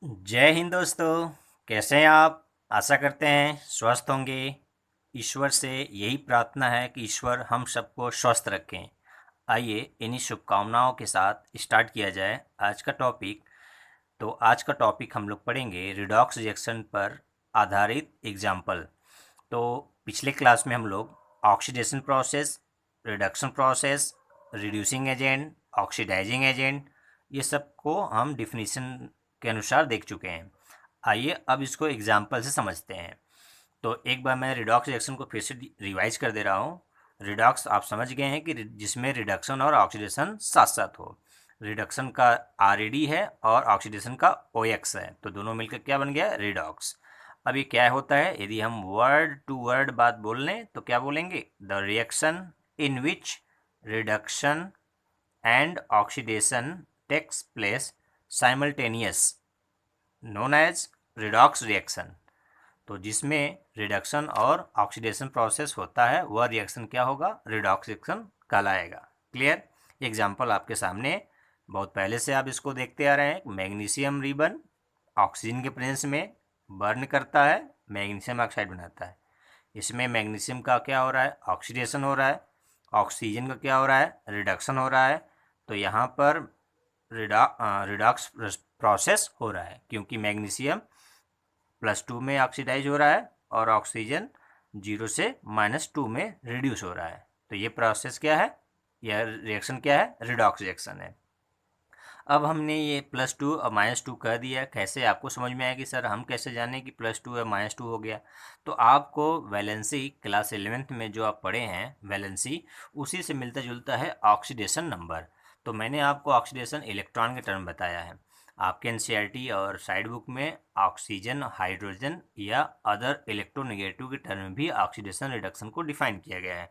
जय हिंद दोस्तों। कैसे हैं आप? आशा करते हैं स्वस्थ होंगे। ईश्वर से यही प्रार्थना है कि ईश्वर हम सबको स्वस्थ रखें। आइए इन्हीं शुभकामनाओं के साथ स्टार्ट किया जाए आज का टॉपिक। तो आज का टॉपिक हम लोग पढ़ेंगे रिडॉक्स रिएक्शन पर आधारित एग्जाम्पल। तो पिछले क्लास में हम लोग oxidation process, reduction process, reducing agent, oxidizing agent, ये सब को हम डिफिनीशन के अनुसार देख चुके हैं। आइए अब इसको एग्जाम्पल से समझते हैं। तो एक बार मैं रिडॉक्स रिएक्शन को फिर से रिवाइज कर दे रहा हूँ। रिडॉक्स आप समझ गए हैं कि जिसमें रिडक्शन और ऑक्सीडेशन साथ साथ हो। रिडक्शन का आरईडी है और ऑक्सीडेशन का ओएक्स है, तो दोनों मिलकर क्या बन गया? रिडॉक्स। अब ये क्या होता है? यदि हम वर्ड टू वर्ड बात बोल लें तो क्या बोलेंगे? The reaction in which reduction and oxidation takes place simultaneous known as redox reaction. तो जिसमें रिडक्शन और ऑक्सीडेशन प्रोसेस होता है वह रिएक्शन क्या होगा? रिडॉक्स रिएक्शन कहलाएगा। क्लियर? एग्जाम्पल आपके सामने बहुत पहले से आप इसको देखते आ रहे हैं। मैग्नीशियम रिबन ऑक्सीजन के प्रेजेंस में बर्न करता है, मैग्नीशियम ऑक्साइड बनाता है। इसमें मैग्नीशियम का क्या हो रहा है? ऑक्सीडेशन हो रहा है। ऑक्सीजन का क्या हो रहा है? रिडक्शन हो रहा है। तो यहाँ पर रिडॉक्स प्रोसेस हो रहा है क्योंकि मैग्नीशियम +2 में ऑक्सीडाइज हो रहा है और ऑक्सीजन 0 से -2 में रिड्यूस हो रहा है। तो ये प्रोसेस क्या है? यह रिएक्शन क्या है? रिडॉक्स रिएक्शन है। अब हमने ये +2 और -2 कह दिया, कैसे आपको समझ में आया कि सर हम कैसे जाने कि +2 या -2 हो गया? तो आपको वैलेंसी क्लास 11th में जो आप पढ़े हैं वैलेंसी, उसी से मिलता जुलता है ऑक्सीडेशन नंबर। तो मैंने आपको ऑक्सीडेशन इलेक्ट्रॉन के टर्म बताया है। आपके एनसीईआरटी और साइड बुक में ऑक्सीजन, हाइड्रोजन या अदर इलेक्ट्रोनेगेटिव के टर्म में भी ऑक्सीडेशन रिडक्शन को डिफाइन किया गया है,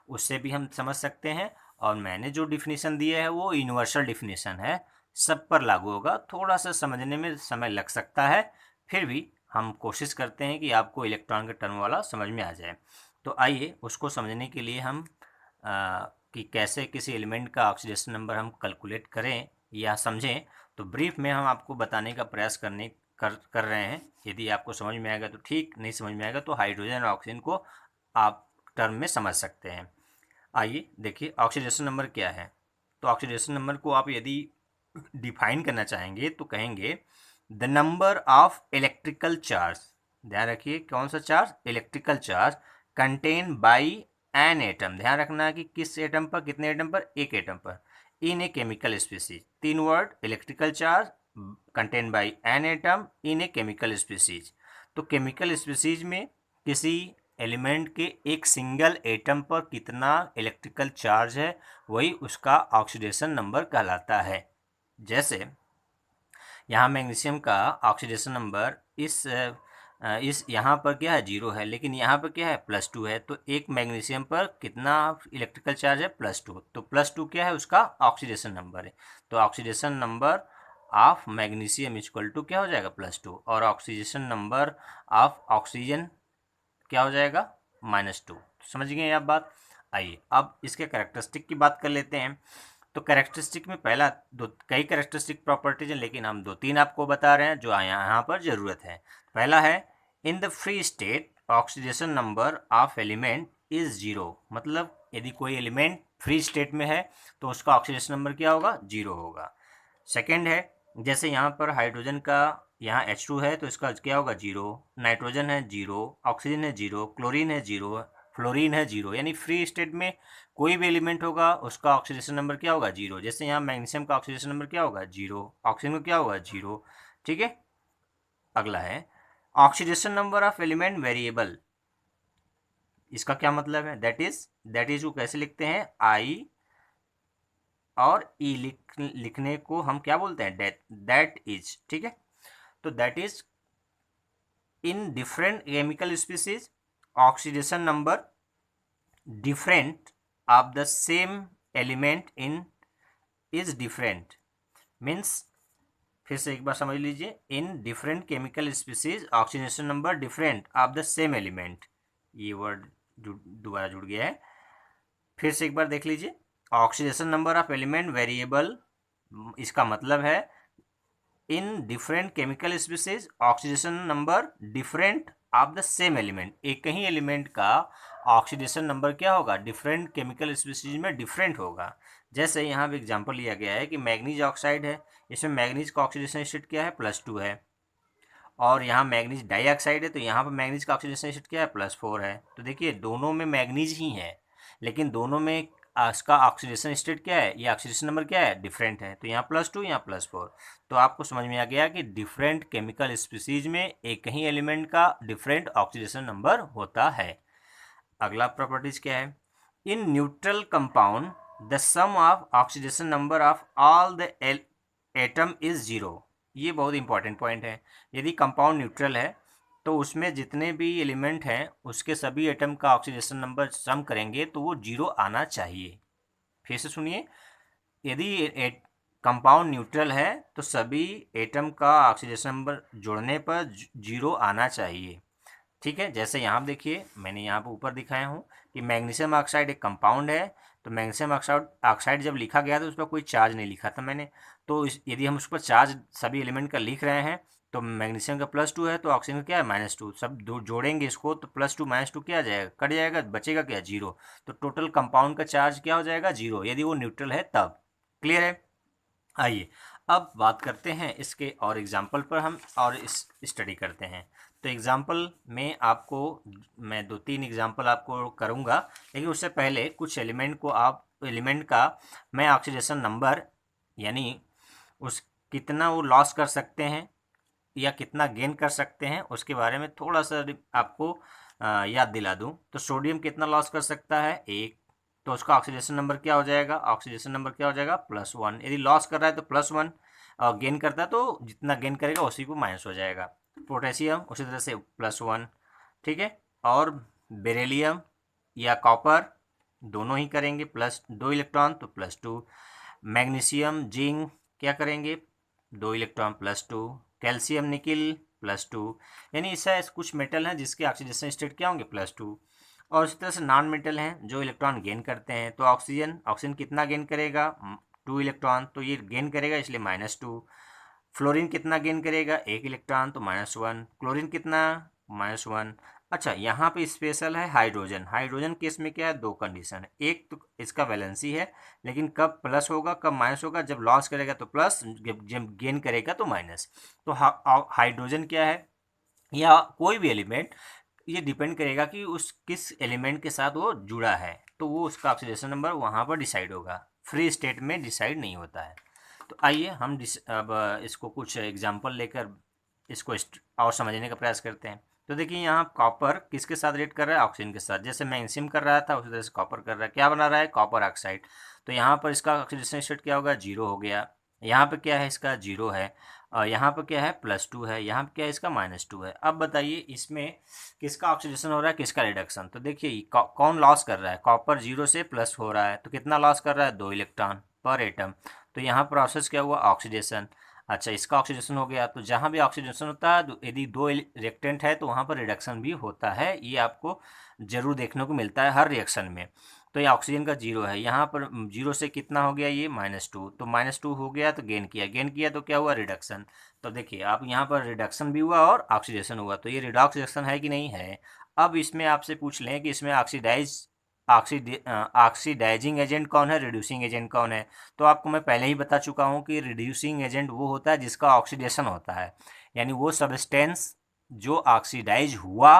उससे भी हम समझ सकते हैं। और मैंने जो डिफिनीशन दिया है वो यूनिवर्सल डिफिनीशन है, सब पर लागू होगा। थोड़ा सा समझने में समय लग सकता है, फिर भी हम कोशिश करते हैं कि आपको इलेक्ट्रॉन के टर्म वाला समझ में आ जाए। तो आइए उसको समझने के लिए हम कि कैसे किसी एलिमेंट का ऑक्सीडेशन नंबर हम कैलकुलेट करें या समझें, तो ब्रीफ में हम आपको बताने का प्रयास कर रहे हैं। यदि आपको समझ में आएगा तो ठीक, नहीं समझ में आएगा तो हाइड्रोजन और ऑक्सीजन को आप टर्म में समझ सकते हैं। आइए देखिए ऑक्सीडेशन नंबर क्या है। तो ऑक्सीडेशन नंबर को आप यदि डिफाइन करना चाहेंगे तो कहेंगे the number of electrical charge. ध्यान रखिए कौन सा charge? Electrical charge contain by an atom. ध्यान रखना है कि किस एटम पर, कितने एटम पर? एक एटम पर। इन ए केमिकल स्पीसीज। तीन word, electrical charge contain by an atom in a chemical species. तो केमिकल स्पीसीज में किसी एलिमेंट के एक सिंगल एटम पर कितना इलेक्ट्रिकल चार्ज है वही उसका ऑक्सीडेशन नंबर कहलाता है। जैसे यहाँ मैग्नीशियम का ऑक्सीडेशन नंबर इस यहाँ पर क्या है? 0 है, लेकिन यहाँ पर क्या है? +2 है। तो एक मैग्नीशियम पर कितना इलेक्ट्रिकल चार्ज है? +2। तो +2 क्या है? उसका ऑक्सीडेशन नंबर है। तो oxidation number of magnesium equal to क्या हो जाएगा? +2। और ऑक्सीडेशन नंबर ऑफ ऑक्सीजन क्या हो जाएगा? -2। समझ गए आप बात? आइए अब इसके कैरेक्टरिस्टिक की बात कर लेते हैं। तो कैरेक्टरिस्टिक में पहला दो, कई कैरेक्टरिस्टिक प्रॉपर्टीज हैं लेकिन हम 2-3 आपको बता रहे हैं जो यहाँ पर ज़रूरत है। पहला है in the free state oxidation number of element is 0। मतलब यदि कोई एलिमेंट फ्री स्टेट में है तो उसका ऑक्सीडेशन नंबर क्या होगा? 0 होगा। सेकेंड है, जैसे यहाँ पर हाइड्रोजन का यहाँ H2 है तो इसका क्या होगा? 0। नाइट्रोजन है 0, ऑक्सीजन है 0, क्लोरीन है 0, फ्लोरीन है 0। यानी फ्री स्टेट में कोई भी एलिमेंट होगा उसका ऑक्सीडेशन नंबर क्या होगा? 0। जैसे यहाँ मैग्नीशियम का ऑक्सीडेशन नंबर क्या होगा? 0। ऑक्सीजन का क्या होगा? 0। ठीक है। अगला है oxidation number of element variable. इसका क्या मतलब है? दैट इज को कैसे लिखते हैं? आई और ई लिखने को हम क्या बोलते हैं? That is. ठीक है। तो that is in different chemical species oxidation number different of the same element in is different. Means फिर से एक बार समझ लीजिए, in different chemical species oxidation number different of the same element. ये वर्ड दोबारा जुड़ गया है। फिर से एक बार देख लीजिए, oxidation number of element variable, इसका मतलब है in different chemical species oxidation number different of the same element, एक ही एलिमेंट का ऑक्सीडेशन नंबर क्या होगा, डिफरेंट केमिकल स्पीसीज में डिफरेंट होगा। जैसे यहाँ पे एग्जांपल लिया गया है कि मैग्नीज ऑक्साइड है, इसमें मैग्नीज का ऑक्सीडेशन स्टेट क्या है, +2 है, और यहाँ मैग्नीज डाइऑक्साइड है तो यहाँ पर मैग्नीज का ऑक्सीडेशन स्टेट क्या है, +4 है। तो देखिए दोनों में मैग्नीज ही है, लेकिन दोनों में इसका ऑक्सीडेशन स्टेट क्या है, ये ऑक्सीडेशन नंबर क्या है, डिफरेंट है। तो यहाँ +2 यहाँ +4, तो आपको समझ में आ गया कि डिफरेंट केमिकल स्पीसीज में एक ही एलिमेंट का डिफरेंट ऑक्सीडेशन नंबर होता है। अगला प्रॉपर्टीज क्या है, in neutral compound the sum of oxidation number of all the atom is 0। ये बहुत इंपॉर्टेंट पॉइंट है। यदि कंपाउंड न्यूट्रल है तो उसमें जितने भी एलिमेंट हैं उसके सभी एटम का ऑक्सीडेशन नंबर सम करेंगे तो वो 0 आना चाहिए। फिर से सुनिए, यदि कंपाउंड न्यूट्रल है तो सभी एटम का ऑक्सीडेशन नंबर जोड़ने पर 0 आना चाहिए। ठीक है, जैसे यहाँ देखिए मैंने यहाँ पर ऊपर दिखाया हूँ कि मैग्नीशियम ऑक्साइड एक कंपाउंड है, तो मैग्नीशियम ऑक्साइड जब लिखा गया तो उस पर कोई चार्ज नहीं लिखा था मैंने, तो यदि हम उस पर चार्ज सभी एलिमेंट का लिख रहे हैं तो मैग्नीशियम का +2 है तो ऑक्सीजन का क्या है, -2, सब दो जोड़ेंगे इसको तो +2 -2 क्या आ जाएगा, कट जाएगा, बचेगा क्या, 0। तो टोटल कंपाउंड का चार्ज क्या हो जाएगा, 0, यदि वो न्यूट्रल है तब। क्लियर है। आइए अब बात करते हैं इसके और एग्जाम्पल पर, हम और इस स्टडी करते हैं। तो एग्जाम्पल में आपको मैं 2-3 एग्जाम्पल आपको करूँगा, लेकिन उससे पहले कुछ एलिमेंट का मैं ऑक्सीडेशन नंबर यानी उस कितना वो लॉस कर सकते हैं या कितना गेन कर सकते हैं उसके बारे में थोड़ा सा आपको याद दिला दूं। तो सोडियम कितना लॉस कर सकता है, 1, तो उसका ऑक्सीडेशन नंबर क्या हो जाएगा, ऑक्सीडेशन नंबर क्या हो जाएगा, +1। यदि लॉस कर रहा है तो +1, और गेन करता है तो जितना गेन करेगा उसी को माइनस हो जाएगा। पोटेशियम उसी तरह से +1, ठीक है। और बेरिलियम या कॉपर दोनों ही करेंगे +2 इलेक्ट्रॉन तो +2। मैग्नीशियम जिंक क्या करेंगे, 2 इलेक्ट्रॉन +2। Calcium nickel +2। यानी ऐसा कुछ मेटल हैं जिसके ऑक्सीडेशन स्टेट क्या होंगे, +2। और इसी तरह से नॉन मेटल हैं जो इलेक्ट्रॉन गेन करते हैं, तो ऑक्सीजन कितना गेन करेगा, 2 इलेक्ट्रॉन, तो ये गेन करेगा इसलिए -2। फ्लोरीन कितना गेन करेगा, 1 इलेक्ट्रॉन तो -1। क्लोरीन कितना, -1। अच्छा यहाँ पे स्पेशल है हाइड्रोजन। हाइड्रोजन केस में क्या है, 2 कंडीशन है, एक तो इसका वैलेंसी है, लेकिन कब प्लस होगा कब माइनस होगा, जब लॉस करेगा तो प्लस, जब गेन करेगा तो माइनस। तो हाइड्रोजन क्या है या कोई भी एलिमेंट, ये डिपेंड करेगा कि उस किस एलिमेंट के साथ वो जुड़ा है, तो वो उसका ऑक्सीडेशन नंबर वहाँ पर डिसाइड होगा, फ्री स्टेट में डिसाइड नहीं होता है। तो आइए हम अब इसको कुछ एग्जांपल लेकर इसको और समझने का प्रयास करते हैं। तो देखिए यहाँ कॉपर किसके साथ रिएक्ट कर रहा है, ऑक्सीजन के साथ। जैसे मैग्नीशियम कर रहा था उसी तरह से कॉपर कर रहा है, क्या बना रहा है, कॉपर ऑक्साइड। तो यहाँ पर इसका ऑक्सीडेशन स्टेट क्या होगा, 0 हो गया। यहाँ पे क्या है, इसका 0 है, और यहाँ पर क्या है, +2 है, यहाँ पर क्या है, इसका -2 है। अब बताइए इसमें किसका ऑक्सीडेशन हो रहा है, किसका रिडक्शन। तो देखिए कौन लॉस कर रहा है, कॉपर 0 से प्लस हो रहा है तो कितना लॉस कर रहा है, 2 इलेक्ट्रॉन पर एटम। तो यहाँ प्रोसेस क्या हुआ, ऑक्सीडेशन। अच्छा इसका ऑक्सीडेशन हो गया, तो जहाँ भी ऑक्सीडेशन होता है यदि 2 रिएक्टेंट है तो वहाँ पर रिडक्शन भी होता है, ये आपको जरूर देखने को मिलता है हर रिएक्शन में। तो ये ऑक्सीजन का 0 है, यहाँ पर 0 से कितना हो गया, ये -2, तो -2 हो गया तो गेन किया तो क्या हुआ, रिडक्शन। तो देखिए आप यहाँ पर रिडक्शन भी हुआ और ऑक्सीडेशन हुआ, तो ये रिडॉक्स रिएक्शन है कि नहीं है। अब इसमें आपसे पूछ लें कि इसमें ऑक्सीडाइजिंग एजेंट कौन है, रिड्यूसिंग एजेंट कौन है। तो आपको मैं पहले ही बता चुका हूँ कि रिड्यूसिंग एजेंट वो होता है जिसका ऑक्सीडेशन होता है, यानी वो सब्सटेंस जो ऑक्सीडाइज हुआ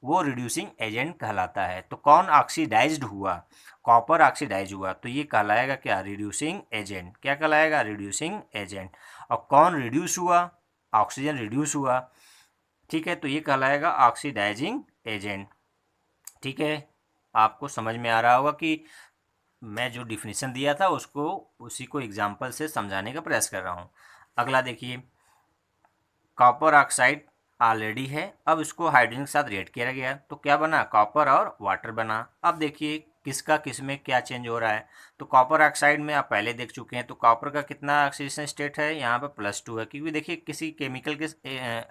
वो रिड्यूसिंग एजेंट कहलाता है। तो कौन ऑक्सीडाइज्ड हुआ, कॉपर ऑक्सीडाइज हुआ, तो ये कहलाएगा क्या, रिड्यूसिंग एजेंट। क्या कहलाएगा, रिड्यूसिंग एजेंट। और कौन रिड्यूस हुआ, ऑक्सीजन रिड्यूस हुआ, ठीक है, तो ये कहलाएगा ऑक्सीडाइजिंग एजेंट। ठीक है, आपको समझ में आ रहा होगा कि मैं जो डिफिनीशन दिया था उसको उसी को एग्जाम्पल से समझाने का प्रयास कर रहा हूँ। अगला देखिए, कॉपर ऑक्साइड ऑलरेडी है, अब इसको हाइड्रोजन के साथ रिएक्ट किया गया तो क्या बना, कॉपर और वाटर बना। अब देखिए किसका किस में क्या चेंज हो रहा है। तो कॉपर ऑक्साइड में आप पहले देख चुके हैं, तो कॉपर का कितना ऑक्सीडेशन स्टेट है, यहाँ पर +2 है, क्योंकि देखिए किसी केमिकल के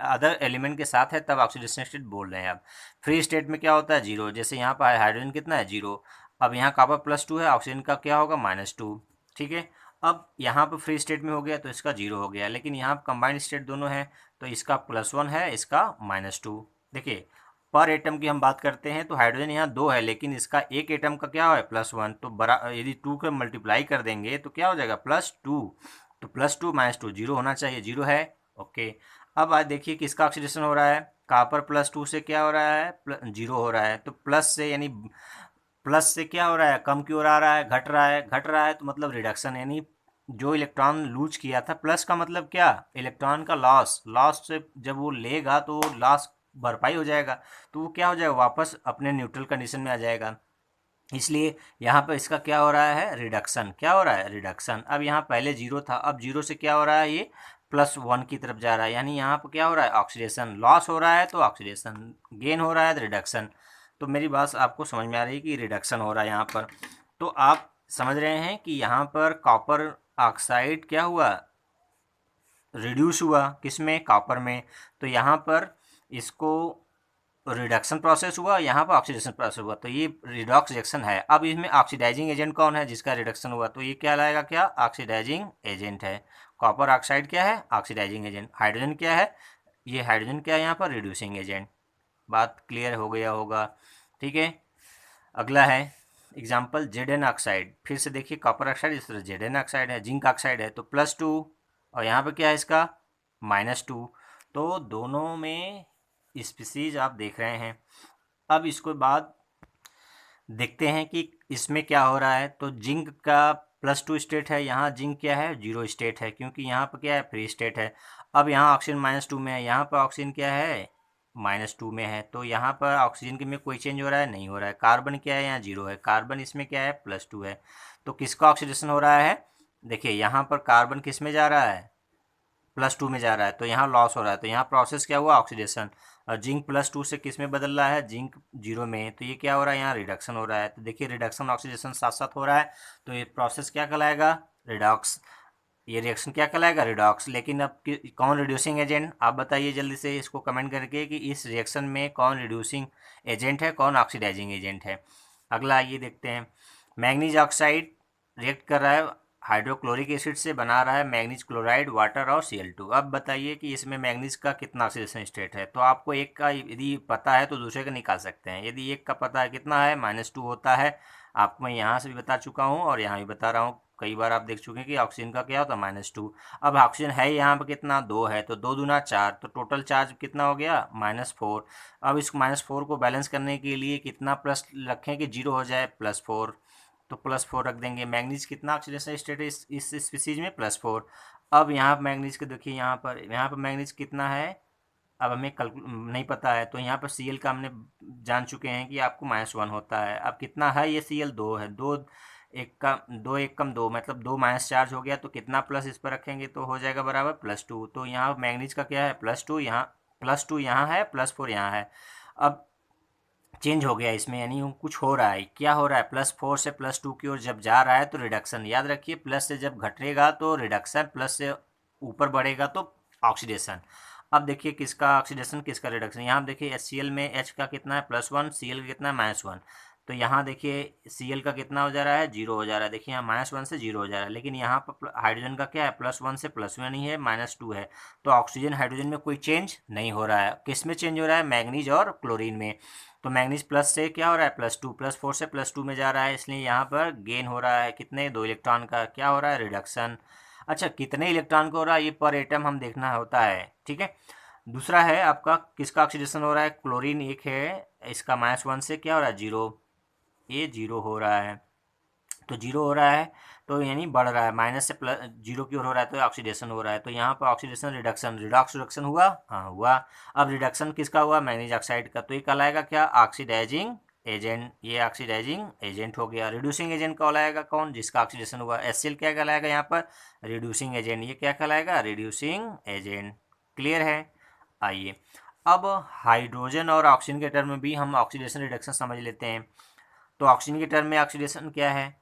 अदर एलिमेंट के साथ है तब ऑक्सीडेशन स्टेट बोल रहे हैं। अब फ्री स्टेट में क्या होता है, 0, जैसे यहाँ पर हाइड्रोजन कितना है, 0। अब यहाँ कॉपर +2 है, ऑक्सीजन का क्या होगा, -2, ठीक है। अब यहाँ पर फ्री स्टेट में हो गया तो इसका 0 हो गया, लेकिन यहाँ कंबाइंड स्टेट दोनों है तो इसका +1 है, इसका -2। देखिए पर एटम की हम बात करते हैं तो हाइड्रोजन यहाँ 2 है, लेकिन इसका एक एटम का क्या है +1, तो बरा यदि 2 के मल्टीप्लाई कर देंगे तो क्या हो जाएगा +2, तो +2 -2 0 होना चाहिए, 0 है। ओके, अब आज देखिए किसका ऑक्सीडेशन हो रहा है, कॉपर +2 से क्या हो रहा है 0 हो रहा है, तो प्लस से यानी प्लस से क्या हो रहा है, कम की ओर आ रहा है, घट रहा है, घट रहा है तो मतलब रिडक्शन, यानी जो इलेक्ट्रॉन लूज किया था, प्लस का मतलब क्या, इलेक्ट्रॉन का लॉस, लॉस से जब वो लेगा तो लॉस भरपाई हो जाएगा, तो वो क्या हो जाएगा, वापस अपने न्यूट्रल कंडीशन में आ जाएगा। इसलिए यहाँ पर इसका क्या हो रहा है, रिडक्शन, क्या हो रहा है, रिडक्शन। अब यहाँ पहले 0 था, अब 0 से क्या हो रहा है, ये +1 की तरफ जा रहा है, यानी यहाँ पर क्या हो रहा है, ऑक्सीडेशन, लॉस हो रहा है तो ऑक्सीडेशन, गेन हो रहा है तो रिडक्शन। तो मेरी बात आपको समझ में आ रही है कि रिडक्शन हो रहा है यहाँ पर। तो आप समझ रहे हैं कि यहाँ पर कॉपर ऑक्साइड क्या हुआ, रिड्यूस हुआ, किस में, कॉपर में। तो यहाँ पर इसको रिडक्शन प्रोसेस हुआ, यहाँ पर ऑक्सीडेशन प्रोसेस हुआ, तो ये रिडॉक्स रिएक्शन है। अब इसमें ऑक्सीडाइजिंग एजेंट कौन है जिसका रिडक्शन हुआ, तो ये क्या लाएगा, क्या ऑक्सीडाइजिंग एजेंट है। कॉपर ऑक्साइड क्या है, ऑक्सीडाइजिंग एजेंट। हाइड्रोजन क्या है, ये हाइड्रोजन क्या है यहाँ पर, रिड्यूसिंग एजेंट। बात क्लियर हो गया होगा, ठीक है। अगला है एग्जाम्पल जेड ऑक्साइड, फिर से देखिए कॉपर ऑक्साइड, इस तरह जेड ऑक्साइड है, जिंक ऑक्साइड है, तो +2 और यहाँ पे क्या है इसका -2, तो दोनों में स्पीसीज आप देख रहे हैं। अब इसके बाद देखते हैं कि इसमें क्या हो रहा है, तो जिंक का +2 स्टेट है, यहाँ जिंक क्या है, 0 स्टेट है, क्योंकि यहाँ पर क्या है, फ्री स्टेट है। अब यहाँ ऑक्सीजन -2 में है, यहाँ पर ऑक्सीजन क्या है, -2 में है, तो यहाँ पर ऑक्सीजन के में कोई चेंज हो रहा है, नहीं हो रहा है। कार्बन क्या है, यहाँ 0 है, कार्बन इसमें क्या है, +2 है। तो किसका ऑक्सीडेशन हो रहा है, देखिए यहाँ पर कार्बन किस में जा रहा है, +2 में जा रहा है, तो यहाँ लॉस हो रहा है, तो यहाँ प्रोसेस क्या हुआ, ऑक्सीडेशन। और जिंक +2 से किस में बदल रहा है, जिंक 0 में, तो ये क्या हो रहा है, यहाँ रिडक्शन हो रहा है। तो देखिए रिडक्शन ऑक्सीडेशन साथ साथ हो रहा है, तो ये प्रोसेस क्या कहलाएगा, रिडॉक्स। ये रिएक्शन क्या कहलाएगा, रिडॉक्स। लेकिन अब कौन रिड्यूसिंग एजेंट, आप बताइए जल्दी से इसको कमेंट करके कि इस रिएक्शन में कौन रिड्यूसिंग एजेंट है, कौन ऑक्सीडाइजिंग एजेंट है। अगला आइए देखते हैं, मैग्नीज ऑक्साइड रिएक्ट कर रहा है हाइड्रोक्लोरिक एसिड से, बना रहा है मैग्नीज क्लोराइड, वाटर और Cl2। अब बताइए कि इसमें मैग्नीज का कितना ऑक्सीडेशन स्टेट है, तो आपको एक का यदि पता है तो दूसरे का निकाल सकते हैं। यदि एक का पता है कितना है, -2 होता है, आपको मैं यहाँ से भी बता चुका हूँ और यहाँ भी बता रहा हूँ, कई बार आप देख चुके हैं कि ऑक्सीजन का क्या होता है, -2। अब ऑक्सीजन है यहाँ पर कितना, 2 है, तो 2 दूना 4, तो टोटल चार्ज कितना हो गया, -4। अब इस -4 को बैलेंस करने के लिए कितना प्लस रखें कि 0 हो जाए, +4, तो +4 रख देंगे। मैग्नीज कितना ऑक्सीडेशन स्टेट है इस स्पीसीज में, +4। अब यहाँ पर मैग्नीज के देखिए, यहाँ पर मैग्नीज कितना है, अब हमें कल नहीं पता है, तो यहाँ पर Cl का हमने जान चुके हैं कि आपको -1 होता है। अब कितना है ये Cl, 2 है, 2 एक का 2 एक कम 2, मतलब 2 माइनस चार्ज हो गया, तो कितना प्लस इस पर रखेंगे तो हो जाएगा बराबर +2। तो यहाँ मैग्नीज का क्या है, +2, यहाँ +2 यहाँ है, +4 यहाँ है। अब चेंज हो गया इसमें, यानी कुछ हो रहा है, क्या हो रहा है, +4 से +2 की ओर जब जा रहा है तो रिडक्शन। याद रखिए प्लस से जब घटेगा तो रिडक्शन, प्लस से ऊपर बढ़ेगा तो ऑक्सीडेशन। अब देखिए किसका ऑक्सीडेशन, किसका रिडक्शन। यहाँ देखिए HCl में H का कितना है, +1, Cl का कितना है, -1। तो यहाँ देखिए Cl का कितना हो जा रहा है, 0 हो जा रहा है। देखिए यहाँ -1 से 0 हो जा रहा है, लेकिन यहाँ पर हाइड्रोजन का क्या है, +1 से +1 ही है, -2 है। तो ऑक्सीजन हाइड्रोजन में कोई चेंज नहीं हो रहा है। किस में चेंज हो रहा है, मैग्नीज और क्लोरीन में। तो मैग्नीज प्लस से क्या हो रहा है, +2, +4 से +2 में जा रहा है, इसलिए यहाँ पर गेन हो रहा है, कितने, 2 इलेक्ट्रॉन का, क्या हो रहा है, रिडक्शन। अच्छा, कितने इलेक्ट्रॉन का हो रहा है, ये पर एटम हम देखना होता है, ठीक है। दूसरा है आपका किसका ऑक्सीडेशन हो रहा है, क्लोरीन एक है, इसका -1 से क्या हो रहा है, 0, ये 0 हो रहा है। तो 0 हो रहा है तो यानी बढ़ रहा है, माइनस से प्लस 0 की ओर हो रहा है तो ऑक्सीडेशन हो रहा है। तो यहाँ पर ऑक्सीडेशन, रिडक्शन, रिडॉक्स रिडक्शन हुआ, हाँ हुआ। अब रिडक्शन किसका हुआ, मैग्नीज ऑक्साइड का, तो ये कहलाएगा क्या, ऑक्सीडाइजिंग एजेंट। ये ऑक्सीडाइजिंग एजेंट हो गया। रिड्यूसिंग एजेंट कहलाएगा कौन, जिसका ऑक्सीडेशन हुआ। HCl क्या कहलाएगा यहाँ पर, रिड्यूसिंग एजेंट। ये क्या कहलाएगा, रिड्यूसिंग एजेंट। क्लियर है। आइए अब हाइड्रोजन और ऑक्सीजन के टर्म में भी हम ऑक्सीडेशन रिडक्शन समझ लेते हैं। तो ऑक्सीजन के टर्म में ऑक्सीडेशन क्या है,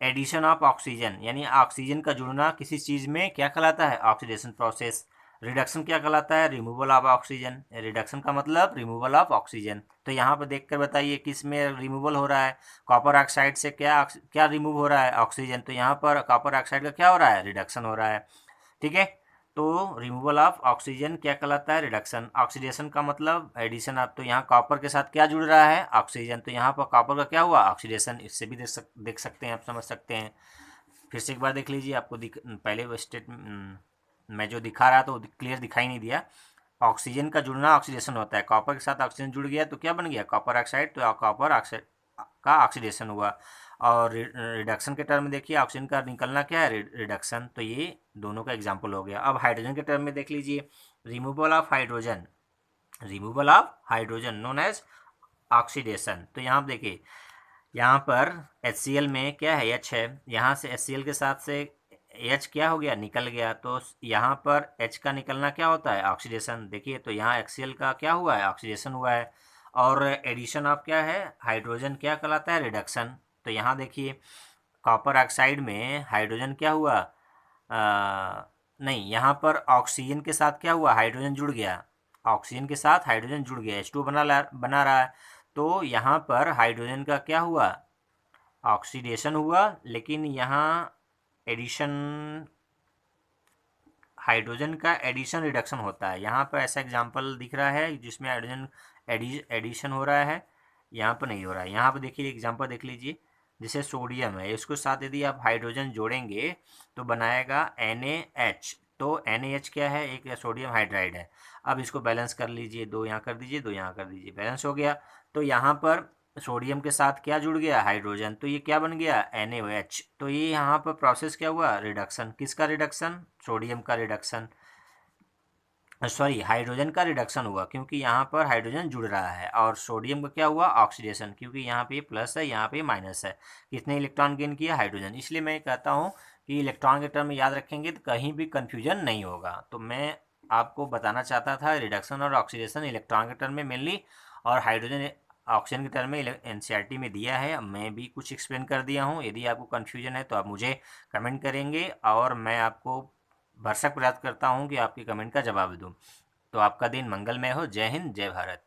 एडिशन ऑफ ऑक्सीजन, यानी ऑक्सीजन का जुड़ना किसी चीज़ में क्या कहलाता है, ऑक्सीडेशन प्रोसेस। रिडक्शन क्या कहलाता है? Removal of oxygen. रिडक्शन का मतलब रिमूवल ऑफ ऑक्सीजन। तो यहाँ पर देख कर बताइए किस में रिमूवल हो रहा है? कॉपर ऑक्साइड से क्या क्या रिमूव हो रहा है? ऑक्सीजन। तो यहाँ पर कॉपर ऑक्साइड का क्या हो रहा है? रिडक्शन हो रहा है। ठीक है, तो रिमूवल ऑफ ऑक्सीजन क्या कहलाता है? रिडक्शन। ऑक्सीडेशन का मतलब एडिशन ऑफ, तो यहाँ कॉपर के साथ क्या जुड़ रहा है? ऑक्सीजन। तो यहाँ पर कॉपर का क्या हुआ? ऑक्सीडेशन। इससे भी देख सकते हैं, आप समझ सकते हैं। फिर से एक बार देख लीजिए, आपको पहले वो स्टेट मैं जो दिखा रहा था वो क्लियर दिखाई नहीं दिया। ऑक्सीजन का जुड़ना ऑक्सीडेशन होता है। कॉपर के साथ ऑक्सीजन जुड़ गया तो क्या बन गया? Copper oxide. तो कॉपर ऑक्साइड का ऑक्सीडेशन हुआ। और रिडक्शन के टर्म में देखिए ऑक्सीजन का निकलना क्या है? रिडक्शन। तो ये दोनों का एग्जाम्पल हो गया। अब हाइड्रोजन के टर्म में देख लीजिए, removal of hydrogen. Removal of hydrogen known as oxidation. तो यहाँ देखिए, यहाँ पर HCl में क्या है? H है। यहाँ से HCl के साथ से H क्या हो गया? निकल गया। तो यहाँ पर H का निकलना क्या होता है? ऑक्सीडेशन। देखिए, तो यहाँ HCl का क्या हुआ है? ऑक्सीडेशन हुआ है। और एडिशन ऑफ क्या है? हाइड्रोजन क्या कहलाता है? रिडक्शन। तो यहाँ देखिए, कॉपर ऑक्साइड में हाइड्रोजन क्या हुआ? नहीं, यहाँ पर ऑक्सीजन के साथ क्या हुआ? हाइड्रोजन जुड़ गया। ऑक्सीजन के साथ हाइड्रोजन जुड़ गया, H2 बना रहा है। तो यहाँ पर हाइड्रोजन का क्या हुआ? ऑक्सीडेशन हुआ। लेकिन यहाँ एडिशन, हाइड्रोजन का एडिशन रिडक्शन होता है। यहाँ पर ऐसा एग्जांपल दिख रहा है जिसमें हाइड्रोजन एडिशन हो रहा है, यहाँ पर नहीं हो रहा है। यहाँ पर देखिए एग्जांपल देख लीजिए, जैसे सोडियम है, इसको साथ यदि आप हाइड्रोजन जोड़ेंगे तो बनाएगा NaH। तो NaH क्या है? एक सोडियम हाइड्राइड है। अब इसको बैलेंस कर लीजिए, 2 यहाँ कर दीजिए, 2 यहाँ कर दीजिए, बैलेंस हो गया। तो यहाँ पर सोडियम के साथ क्या जुड़ गया? हाइड्रोजन। तो ये क्या बन गया? NaOH। तो ये यहाँ पर प्रोसेस क्या हुआ? रिडक्शन। किसका रिडक्शन? सोडियम का रिडक्शन, सॉरी हाइड्रोजन का रिडक्शन हुआ, क्योंकि यहाँ पर हाइड्रोजन जुड़ रहा है। और सोडियम का क्या हुआ? ऑक्सीडेशन, क्योंकि यहाँ पे प्लस है, यहाँ पे माइनस है। कितने इलेक्ट्रॉन गेन किया? हाइड्रोजन। इसलिए मैं कहता हूँ कि इलेक्ट्रॉन के टर्म में याद रखेंगे तो कहीं भी कन्फ्यूजन नहीं होगा। तो मैं आपको बताना चाहता था रिडक्शन और ऑक्सीडेशन इलेक्ट्रॉन के टर्म में मेनली, और हाइड्रोजन ऑक्सीजन के टर्म में NCERT में दिया है। मैं भी कुछ एक्सप्लेन कर दिया हूँ। यदि आपको कन्फ्यूजन है तो आप मुझे कमेंट करेंगे और मैं आपको भरसक प्रयास करता हूँ कि आपके कमेंट का जवाब दूँ। तो आपका दिन मंगलमय हो। जय हिंद, जय भारत।